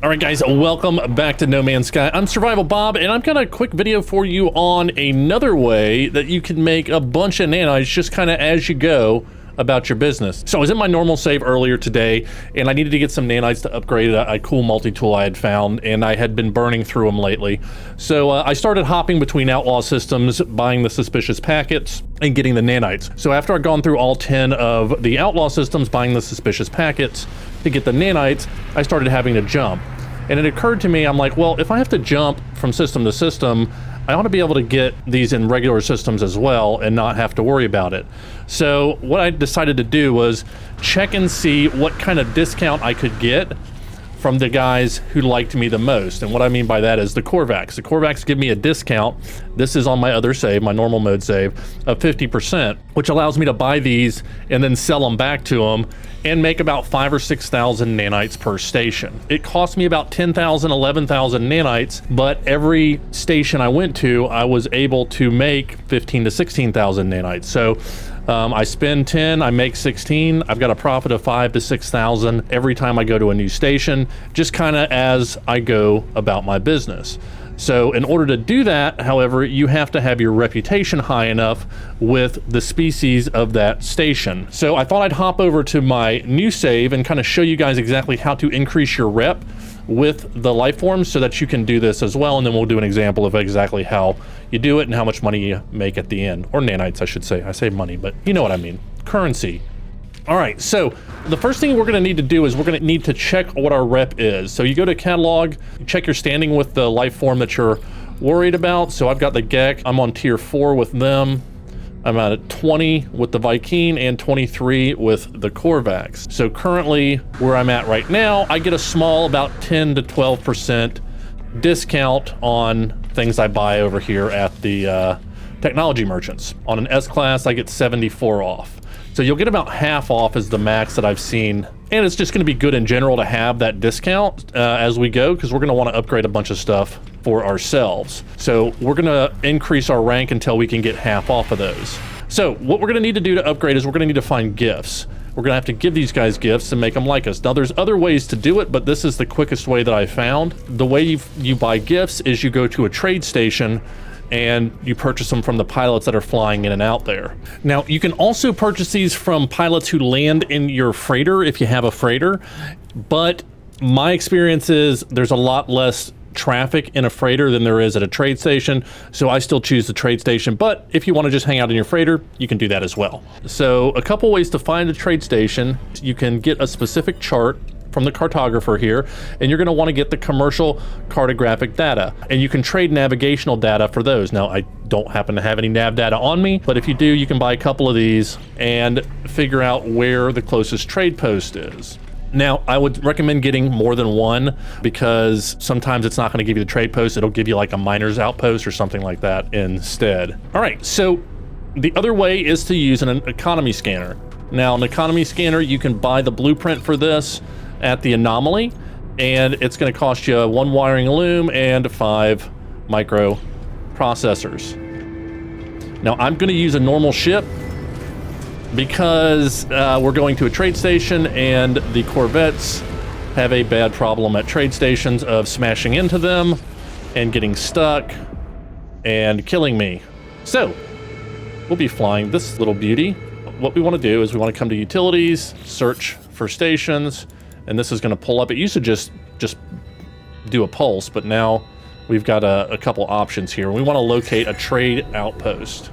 All right, guys, welcome back to No Man's Sky. I'm Survival Bob, and I've got a quick video for you on another way that you can make a bunch of nanites just kind of as you go about your business. So I was in my normal save earlier today, and I needed to get some nanites to upgrade a cool multi-tool I had found, and I had been burning through them lately. So I started hopping between outlaw systems, buying the suspicious packets, and getting the nanites. So after I'd gone through all 10 of the outlaw systems, buying the suspicious packets to get the nanites, I started having to jump. And it occurred to me, I'm like, well, if I have to jump from system to system, I ought to be able to get these in regular systems as well and not have to worry about it. So what I decided to do was check and see what kind of discount I could get from the guys who liked me the most. And what I mean by that is the Corvax. The Corvax give me a discount. This is on my other save, my normal mode save, of 50%, which allows me to buy these and then sell them back to them and make about 5,000 or 6,000 nanites per station. It cost me about 10,000, 11,000 nanites, but every station I went to, I was able to make 15 to 16,000 nanites. So I spend 10, I make 16. I've got a profit of 5,000 to 6,000 every time I go to a new station, just kind of as I go about my business. So in order to do that, however, you have to have your reputation high enough with the species of that station. So I thought I'd hop over to my new save and kind of show you guys exactly how to increase your rep with the life forms so that you can do this as well. And then we'll do an example of exactly how you do it and how much money you make at the end, or nanites, I should say. I say money, but you know what I mean, currency. All right, so the first thing we're gonna need to do is we're gonna need to check what our rep is. So you go to catalog, you check your standing with the life form that you're worried about. So I've got the Gek, I'm on tier 4 with them. I'm at 20 with the Viking and 23 with the Corvax. So currently where I'm at right now, I get a small about 10 to 12% discount on things I buy over here at the technology merchants. On an S-Class, I get 74 off. So you'll get about half off is the max that I've seen. And it's just gonna be good in general to have that discount as we go, because we're gonna wanna upgrade a bunch of stuff for ourselves. So we're gonna increase our rank until we can get half off of those. So what we're gonna need to do to upgrade is we're gonna need to find gifts. We're gonna have to give these guys gifts and make them like us. Now there's other ways to do it, but this is the quickest way that I found. The way you buy gifts is you go to a trade station and you purchase them from the pilots that are flying in and out there. Now, you can also purchase these from pilots who land in your freighter if you have a freighter, but my experience is there's a lot less traffic in a freighter than there is at a trade station, so I still choose the trade station. But if you want to just hang out in your freighter, you can do that as well. So a couple ways to find a trade station. You can get a specific chart from the cartographer here, and you're going to want to get the commercial cartographic data, and you can trade navigational data for those. Now I don't happen to have any nav data on me, but if you do, you can buy a couple of these and figure out where the closest trade post is. Now, I would recommend getting more than one, because sometimes it's not going to give you the trade post. It'll give you like a miner's outpost or something like that instead. All right, so the other way is to use an economy scanner. Now, an economy scanner, you can buy the blueprint for this at the Anomaly, and it's going to cost you 1 wiring loom and 5 microprocessors. Now, I'm going to use a normal ship because we're going to a trade station, and the Corvettes have a bad problem at trade stations of smashing into them and getting stuck and killing me. So we'll be flying this little beauty. What we want to do is we want to come to utilities, search for stations, and this is going to pull up. It used to just do a pulse, but now we've got a couple options here. We want to locate a trade outpost.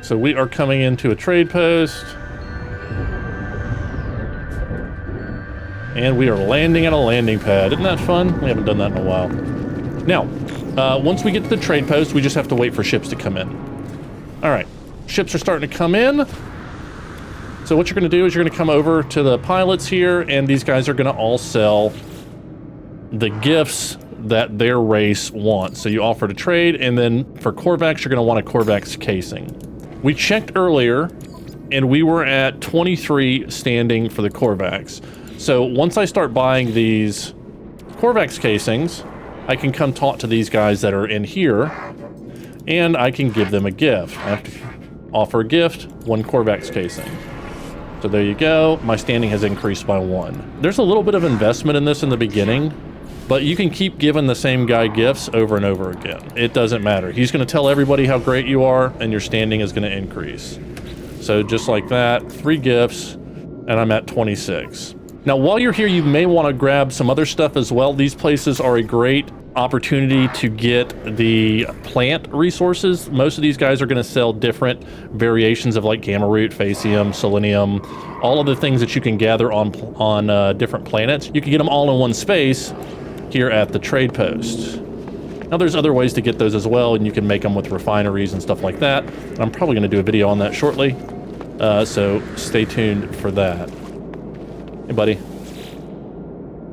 So we are coming into a trade post, and we are landing at a landing pad. Isn't that fun? We haven't done that in a while. Now, once we get to the trade post, we just have to wait for ships to come in. All right, ships are starting to come in. So what you're going to do is you're going to come over to the pilots here, and these guys are going to all sell the gifts that their race wants. So you offer to trade, and then for Corvax, you're going to want a Corvax casing. We checked earlier, and we were at 23 standing for the Corvax. So once I start buying these Corvax casings, I can come talk to these guys that are in here, and I can give them a gift. I have to offer a gift, 1 Corvax casing. So there you go. My standing has increased by 1. There's a little bit of investment in this in the beginning, but you can keep giving the same guy gifts over and over again. It doesn't matter. He's going to tell everybody how great you are, and your standing is going to increase. So just like that, 3 gifts, and I'm at 26. Now, while you're here, you may want to grab some other stuff as well. These places are a great opportunity to get the plant resources. Most of these guys are going to sell different variations of like gamma root, facium, selenium, all of the things that you can gather on different planets. You can get them all in one space here at the trade post. Now there's other ways to get those as well, and you can make them with refineries and stuff like that. And I'm probably going to do a video on that shortly, so stay tuned for that. Hey buddy,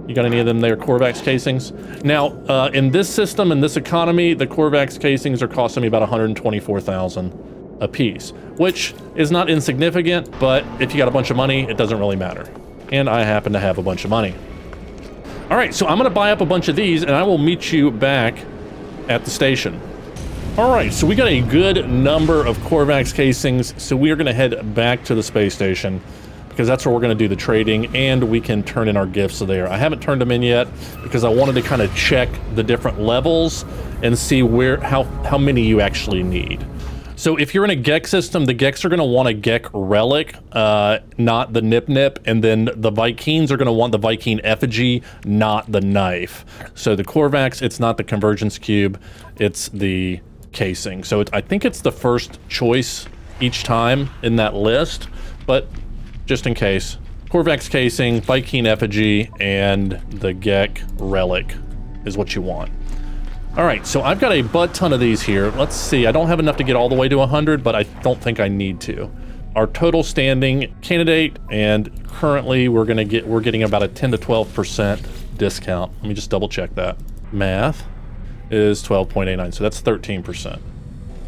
you got any of them there Corvax casings? Now, in this system, in this economy, the Corvax casings are costing me about 124,000 a piece, which is not insignificant, but if you got a bunch of money, it doesn't really matter. And I happen to have a bunch of money. All right, so I'm gonna buy up a bunch of these, and I will meet you back at the station. All right, so we got a good number of Corvax casings, so we are gonna head back to the space station, because that's where we're going to do the trading, and we can turn in our gifts there. I haven't turned them in yet because I wanted to kind of check the different levels and see how many you actually need. So if you're in a GEC system, the GECs are going to want a GEC relic, not the nip, and then the Vikings are going to want the Viking effigy, not the knife. So the Corvax, it's not the convergence cube, it's the casing. So I think it's the first choice each time in that list, but just in case, Corvax casing, Viking effigy, and the GEC relic is what you want. All right, so I've got a butt ton of these here. Let's see, I don't have enough to get all the way to 100, but I don't think I need to. Our total standing candidate, and currently we're getting about a 10 to 12% discount. Let me just double check that. Math is 12.89, so that's 13%.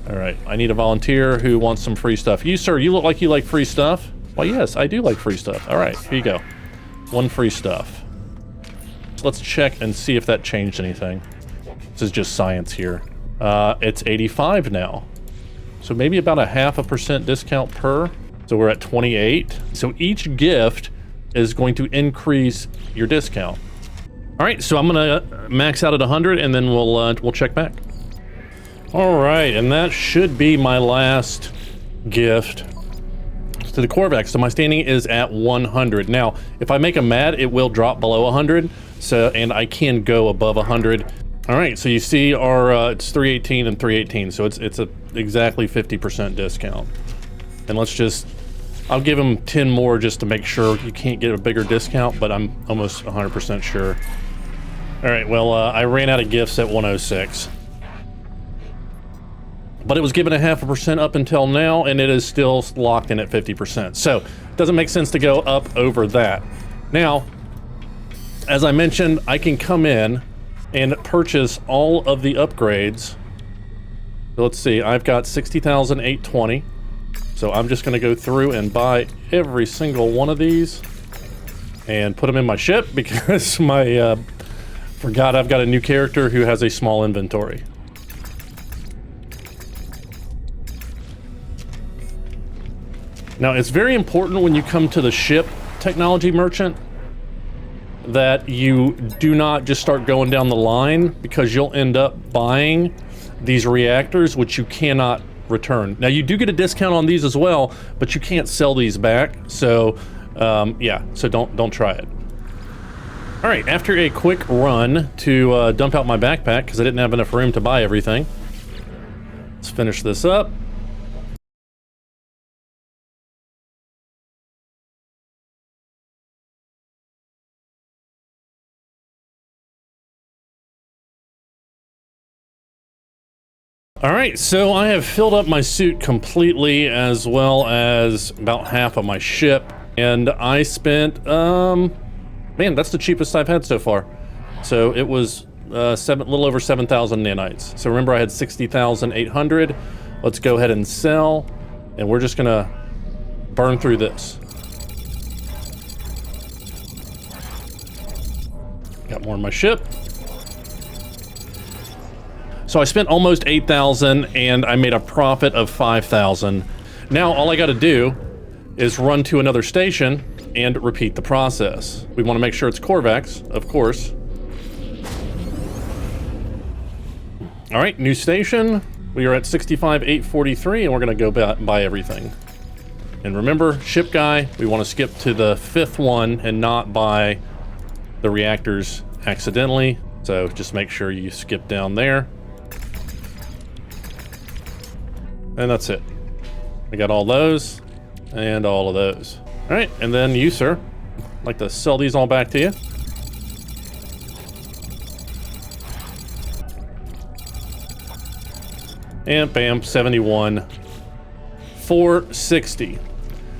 All right, I need a volunteer who wants some free stuff. You, sir, you look like you like free stuff. Well, yes, I do like free stuff. All right, here you go. 1 free stuff. So let's check and see if that changed anything. This is just science here. It's 85 now. So maybe about a 0.5% discount per. So we're at 28. So each gift is going to increase your discount. All right, so I'm gonna max out at 100, and then we'll check back. All right, and that should be my last gift to the Corvax. So my standing is at 100. Now, if I make a mad, it will drop below 100. So, and I can go above 100. All right, so you see our, it's 318 and 318. So it's a exactly 50% discount. And let's just, I'll give them 10 more just to make sure you can't get a bigger discount, but I'm almost 100% sure. All right, well, I ran out of gifts at 106. But it was given a 0.5% up until now, and it is still locked in at 50%. So it doesn't make sense to go up over that. Now, as I mentioned, I can come in and purchase all of the upgrades. So let's see, I've got 60,820. So I'm just gonna go through and buy every single one of these and put them in my ship because forgot I've got a new character who has a small inventory. Now, it's very important when you come to the ship technology merchant that you do not just start going down the line, because you'll end up buying these reactors, which you cannot return. Now, you do get a discount on these as well, but you can't sell these back. So, yeah, so don't try it. All right, after a quick run to dump out my backpack, because I didn't have enough room to buy everything, let's finish this up. All right, so I have filled up my suit completely, as well as about half of my ship, and I spent, man, that's the cheapest I've had so far. So it was a little over 7,000 nanites. So remember, I had 60,800. Let's go ahead and sell, and we're just gonna burn through this. Got more in my ship. So I spent almost 8,000 and I made a profit of 5,000. Now all I got to do is run to another station and repeat the process. We want to make sure it's Corvex, of course. All right, new station. We are at 65,843, and we're going to go buy everything. And remember, ship guy, we want to skip to the 5th one and not buy the reactors accidentally. So just make sure you skip down there. And that's it. We got all those and all of those. All right, and then you, sir. I'd like to sell these all back to you. And bam, 71, 460.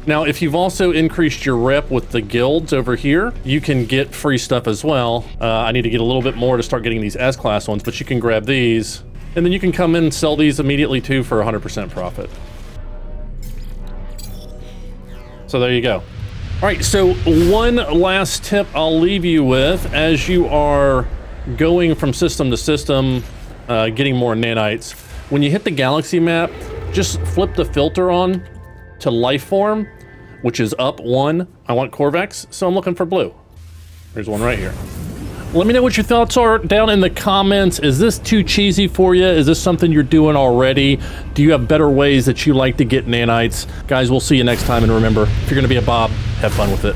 Now, if you've also increased your rep with the guilds over here, you can get free stuff as well. I need to get a little bit more to start getting these S-class ones, but you can grab these, and then you can come in and sell these immediately too for 100% profit. So there you go. All right, so one last tip I'll leave you with as you are going from system to system, getting more nanites. When you hit the galaxy map, just flip the filter on to life form, which is up 1. I want Corvex, so I'm looking for blue. There's one right here. Let me know what your thoughts are down in the comments. Is this too cheesy for you? Is this something you're doing already? Do you have better ways that you like to get nanites? Guys, we'll see you next time, and remember, if you're gonna be a Bob, have fun with it.